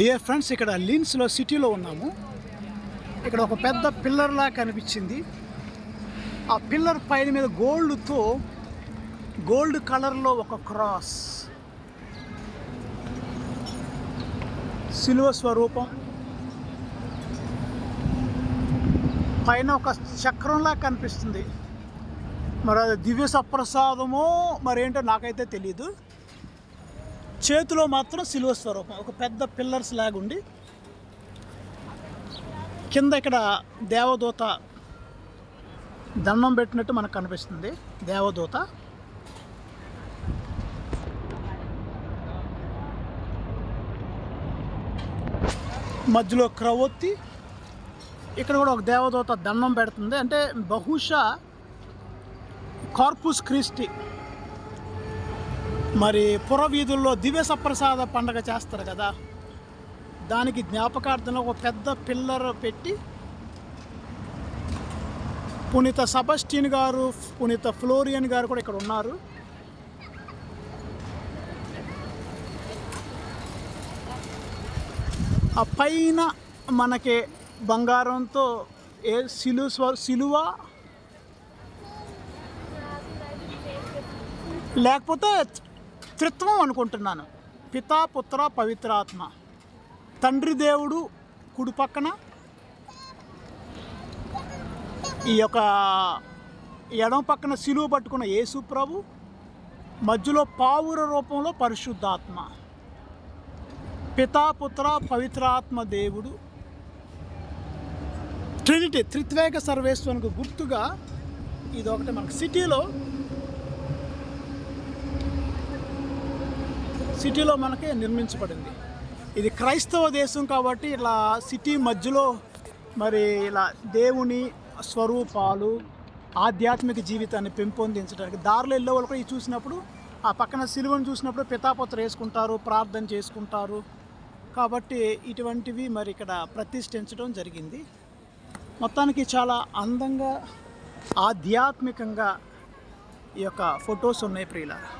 Dear friends, ఇక్కడ లిన్స్లో సిటీలో ఉన్నాము. ఇక్కడ ఒక పెద్ద పిల్లర్లా కనిపించింది. ఆ పిల్లర్ పైన మీద గోల్డ్ కలర్లో ఒక క్రాస్, సిలువ స్వరూపం, పైన ఒక చక్రంలా కనిపిస్తుంది. మరి అది దివ్య సప్రసాదమో మరేంటో నాకైతే తెలియదు. చేతిలో మాత్రం సిలువ స్వరూపం, ఒక పెద్ద పిల్లర్స్ లాగుండి, కింద ఇక్కడ దేవదూత దండం పెట్టినట్టు మనకు కనిపిస్తుంది. దేవదూత మధ్యలో క్రవొత్తి, ఇక్కడ కూడా ఒక దేవదూత దండం పెడుతుంది. అంటే బహుశా కార్పుస్ క్రిస్టి, మరి పురవీధుల్లో దివ్య సప్రసాద పండగ చేస్తారు కదా, దానికి జ్ఞాపకార్థంలో ఒక పెద్ద పిల్లర్ పెట్టి పునీత సెబస్టియన్ గారు, పునీత ఫ్లోరియన్ గారు కూడా ఇక్కడ ఉన్నారు. ఆ పైన మనకి బంగారంతో సిలువ లేకపోతే త్రిత్వం అనుకుంటున్నాను. పితా, పుత్ర, పవిత్రాత్మ, తండ్రి దేవుడు కుడి పక్కన, ఈ యొక్క ఎడమ పక్కన సిలువ పట్టుకున్న యేసు ప్రభు, మధ్యలో పావుర రూపంలో పరిశుద్ధాత్మ, పితా, పుత్ర, పవిత్రాత్మ దేవుడు, ట్రినిటీ, త్రిత్వేక సర్వేశ్వరునికి గుర్తుగా ఇదొకటి మనకు సిటీలో మనకి నిర్మించబడింది. ఇది క్రైస్తవ దేశం కాబట్టి ఇలా సిటీ మధ్యలో మరి ఇలా దేవుని స్వరూపాలు, ఆధ్యాత్మిక జీవితాన్ని పెంపొందించడానికి దారిలో వెళ్ళే వాళ్ళు కూడా ఇది చూసినప్పుడు, ఆ పక్కన సిలువను చూసినప్పుడు పితాపుత్ర వేసుకుంటారు, ప్రార్థన చేసుకుంటారు. కాబట్టి ఇటువంటివి మరి ఇక్కడ ప్రతిష్ఠించడం జరిగింది. మొత్తానికి చాలా అందంగా, ఆధ్యాత్మికంగా ఈ యొక్క ఫొటోస్ ఉన్నాయి ప్రియులారా.